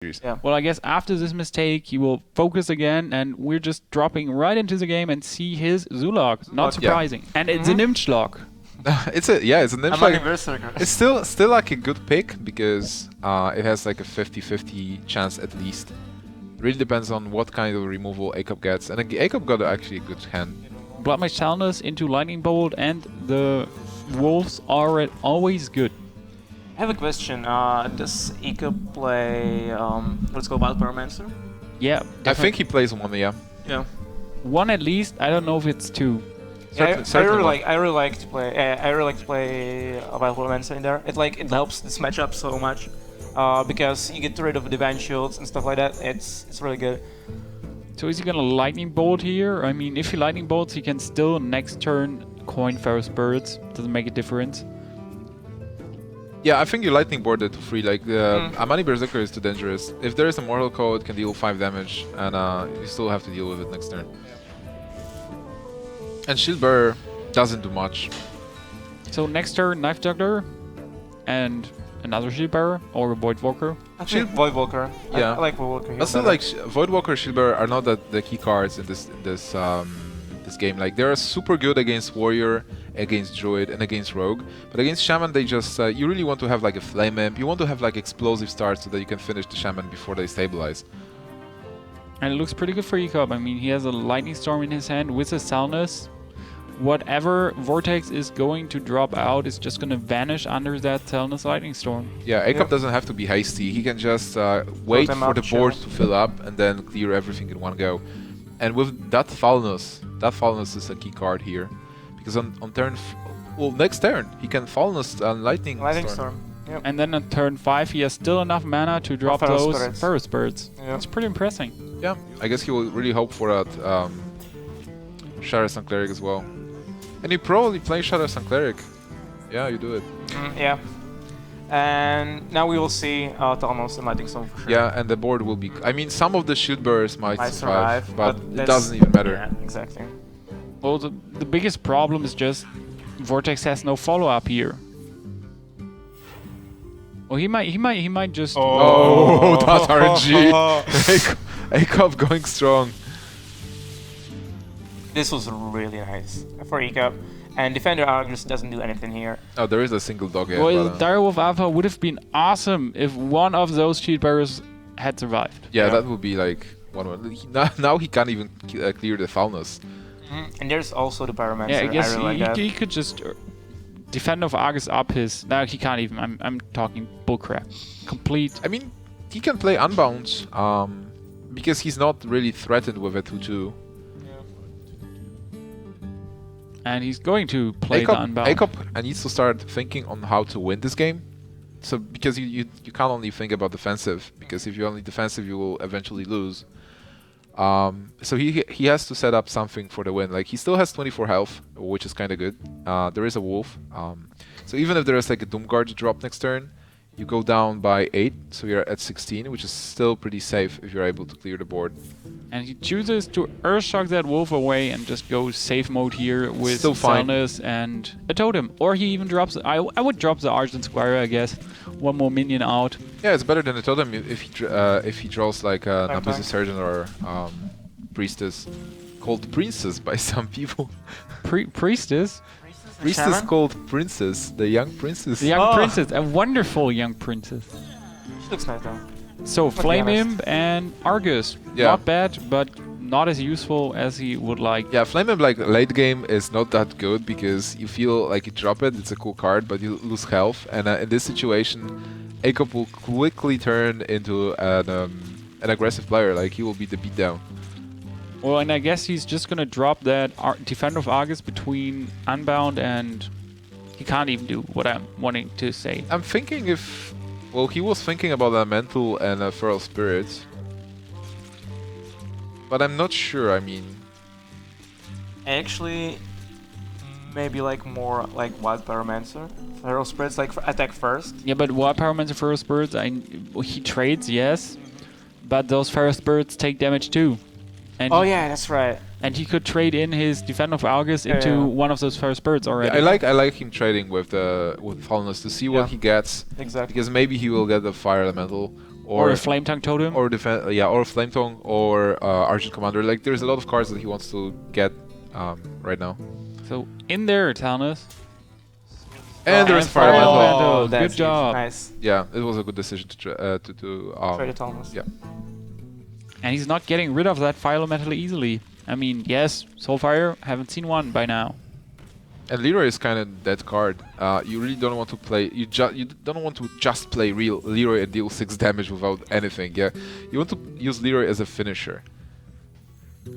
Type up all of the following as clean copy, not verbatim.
Yeah. Well, I guess after this mistake, he will focus again, and we're just dropping right into the game and see his Zulog. Not surprising. Yeah. And it's a Nimschlog. It's a Nimschlog. Berserker. It's still like a good pick because it has like a 50-50 chance at least. Really depends on what kind of removal Ek0p gets, and Ek0p got actually a good hand. Blood Mage Talonus into Lightning Bolt, and the wolves are always good. I have a question. Does Ek0p play let's go Wild Pyromancer? Yeah, I think he plays one, yeah. Yeah. One at least. I don't know if it's two. I really like to play a Wild Pyromancer in there. It helps this matchup so much because you get rid of Divine Shields and stuff like that. It's really good. So is he gonna Lightning Bolt here? I mean, if he Lightning Bolts, he can still next turn coin Ferrous Birds. Doesn't make a difference. Yeah, I think you Lightning Board it to free. Like the Amani Berserker is too dangerous. If there is a Mortal Coil, it can deal 5 damage, and you still have to deal with it next turn. And Shield Bearer doesn't do much. So next turn, Knife Juggler, and another Shield Bearer or a Voidwalker. Actually, Voidwalker. Yeah, I like Voidwalker. But still, like Voidwalker, Shield Bearer are not the key cards in this game. Like they're super good against Warrior, against Druid, and against Rogue. But against Shaman, they just you really want to have like a Flame Imp. You want to have like explosive starts so that you can finish the Shaman before they stabilize. And it looks pretty good for Ek0p. I mean, he has a Lightning Storm in his hand with a Salnus. Whatever Vortex is going to drop out is just going to vanish under that Salnus Lightning Storm. Yeah, Ek0p doesn't have to be hasty. He can just wait for the board to fill up and then clear everything in one go. And with that Falnus is a key card here. Because on turn... well, next turn, he can Falnus Lightning Storm. Yep. And then on turn 5, he has still enough mana to drop those Ferrous Birds. Yep. It's pretty impressive. Yeah, I guess he will really hope for that Shadow Sun Cleric as well. And you probably play Shadow Sun Cleric. Yeah, you do it. Yeah. And now we will see Thanos and Lightning Storm for sure. Yeah, and the board will be... I mean, some of the Shield Bearers might survive, but it doesn't even matter. Yeah, exactly. Well, the biggest problem is just Vortex has no follow-up here. Well, he might just... Oh, that RNG! Ek0p going strong. This was really nice for Ek0p. And Defender Argus doesn't do anything here. Oh, there is a single dog here. Well, Direwolf Alpha would have been awesome if one of those Shield Bearers had survived. Yeah, that would be like one. Now he can't even clear the Falnus. And there's also the Pyromancer. Yeah, I guess like he could just Defender of Argus up his... No, he can't even. I'm talking bullcrap. Complete... I mean, he can play Unbound because he's not really threatened with a 2-2. And he's going to play the Unbound. Ek0p needs to start thinking on how to win this game. So because you can't only think about defensive, because if you're only defensive, you will eventually lose. So he has to set up something for the win. Like he still has 24 health, which is kind of good. There is a wolf. So even if there is like a Doomguard drop next turn, you go down by 8, so you're at 16, which is still pretty safe if you're able to clear the board. And he chooses to Earthshock that wolf away and just go safe mode here with Salnus and a totem. Or he even drops... I would drop the Argent Squire, I guess. One more minion out. Yeah, it's better than a totem if he draws like a Nampus Surgeon or Priestess. Called Princess by some people. Priestess? Priestess called Princess, the young princess. The young princess, a wonderful young princess. She looks nice though. So Flame Imp and Argus, not bad, but not as useful as he would like. Yeah, Flame Imp like late game is not that good because you feel like you drop it, it's a cool card, but you lose health. And in this situation, Ek0p will quickly turn into an aggressive player, like he will be the beatdown. Well, and I guess he's just gonna drop that Defender of Argus between Unbound and he can't even do what I'm wanting to say. I'm thinking if... Well, he was thinking about Elemental and Feral Spirits. But I'm not sure, I mean... Actually, maybe like more like Wild Pyromancer. Feral Spirits, like attack first. Yeah, but Wild Pyromancer, Feral Spirits, he trades, yes. But those Feral Spirits take damage too. And yeah, that's right. And he could trade in his Defender of Argus into one of those Feral Spirits already. Yeah, I like him trading with Falnus to see what he gets. Exactly. Because maybe he will get the Fire Elemental, Or a Flame Tongue Totem. or or Flame Tongue, or Argent Commander. Like there's a lot of cards that he wants to get right now. So in there, Talnus. And there's and Fire Fire Elemental. Elemental. that's Good huge. job. Nice. Yeah, it was a good decision to do. Try to Thomas. Yeah. And he's not getting rid of that Fire Elemental easily. I mean, yes, Soulfire, haven't seen one by now. And Leroy is kind of that card. You really don't want to play. You don't want to just play real Leroy and deal 6 damage without anything. Yeah, you want to use Leroy as a finisher.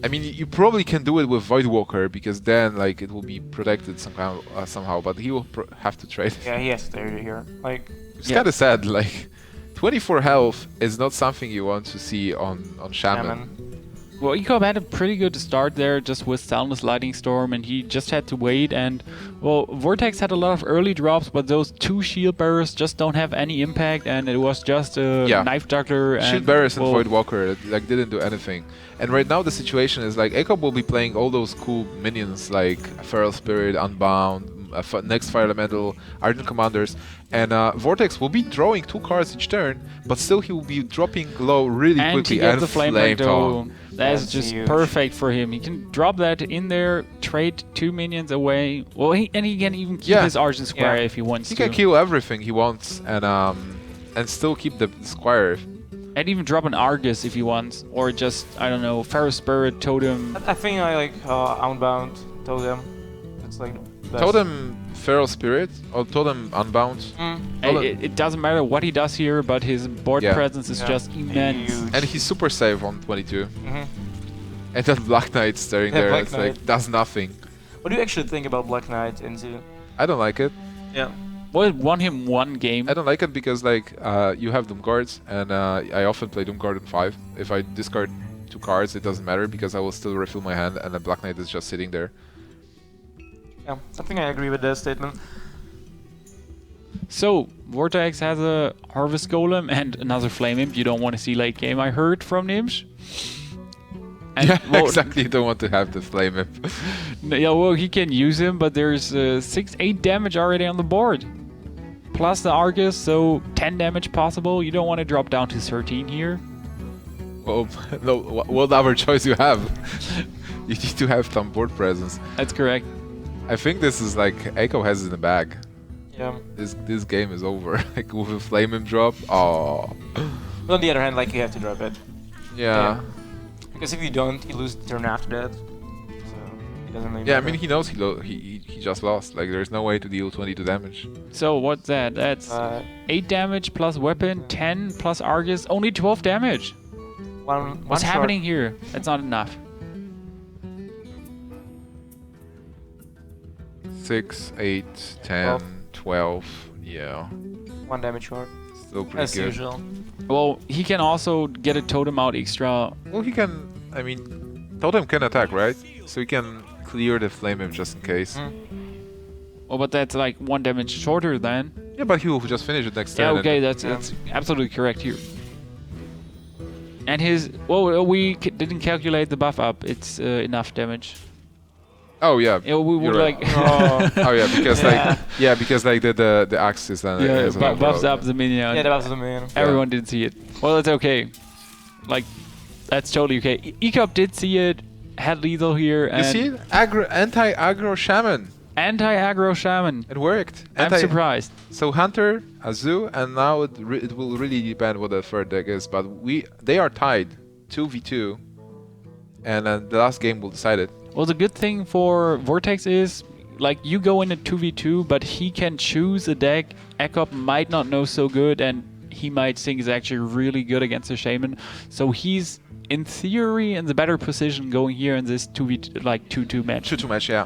I mean, you probably can do it with Voidwalker because then like it will be protected somehow. But he will have to trade. Yeah, he has to trade it here. Like, It's kind of sad. Like 24 health is not something you want to see on Shaman. Well, Ek0p had a pretty good start there just with Soundless Lightning Storm, and he just had to wait. And, well, Vortex had a lot of early drops, but those 2 Shield Bearers just don't have any impact, and it was just a Knife Juggler. Shield Bearers and Voidwalker like didn't do anything. And right now the situation is like Ek0p will be playing all those cool minions like Feral Spirit, Unbound, next Fire Elemental, Ardent Commanders, and Vortex will be drawing 2 cards each turn, but still he will be dropping low really quickly and and the Flame Tongue. That's That's just huge. perfect for him. He can drop that in there, trade 2 minions away. Well, he can even keep his Argent Squire if he wants He to. can kill everything he wants and still keep the Squire. And even drop an Argus if he wants, or just, I don't know, Feral Spirit, Totem. I think I like Unbound Totem. It's like the best. Totem Feral Spirit or Totem Unbound. It doesn't matter what he does here, but his board presence is just immense. Huge. And he's super safe on 22. Mhm. And then Black Knight staring there, Black it's Knight. like, does nothing. What do you actually think about Black Knight into? I don't like it. Yeah. Well, it won him 1 game. I don't like it because like you have Doom Guards, and I often play Doom Guard in 5. If I discard 2 cards, it doesn't matter because I will still refill my hand, and the Black Knight is just sitting there. Yeah, I think I agree with that statement. So, Vortex has a Harvest Golem and another Flame Imp. You don't want to see late game, I heard from Nimsh. And, Yeah, well, exactly. You don't want to have the Flame Imp. Yeah, well, he can use him, but there's 8 damage already on the board. Plus the Argus, so 10 damage possible. You don't want to drop down to 13 here. Well, no, what other choice you have? You need to have some board presence. That's correct. I think this is like Ek0p has it in the bag. Yeah. This game is over. Like with a Flame Imp drop. Oh. But on the other hand, like, you have to drop it. Yeah. Because if you don't, you lose the turn after that. So it doesn't really Yeah, I matter. mean he just lost. Like there's no way to deal 22 damage. So what's that? That's 8 damage plus weapon, 10 plus Argus, only 12 damage. What's happening here? That's not enough. 6, 8, 10, 12. Yeah. 1 damage short. Still pretty As good. usual. Well, he can also get a totem out extra. Well, he can. I mean, Totem can attack, right? So he can clear the Flame Imp just in case. Oh, but that's like 1 damage shorter then. Yeah, but he will just finish it next Yeah, turn. okay, that's absolutely correct here. And his... Well, we didn't calculate the buff up. It's enough damage. Oh yeah. Yeah, we would you're right. like... Oh yeah, because like the axe is then yeah, is another buffs road. up the minion. Yeah, that was the main. Everyone didn't see it. Well, it's okay. Like, that's totally okay. Ek0p did see it, had lethal here, You and see it? Anti-aggro shaman. anti-aggro shaman. It worked. I'm surprised. So Hunter, Azu, and now it will really depend what the third deck is. But they are tied 2v2, and the last game will decide it. Well, the good thing for Vortex is, like, you go in a 2v2, but he can choose a deck Ek0p might not know so good, and he might think is actually really good against the Shaman. So he's, in theory, in the better position going here in this 2v2 match. 2-2 match, yeah.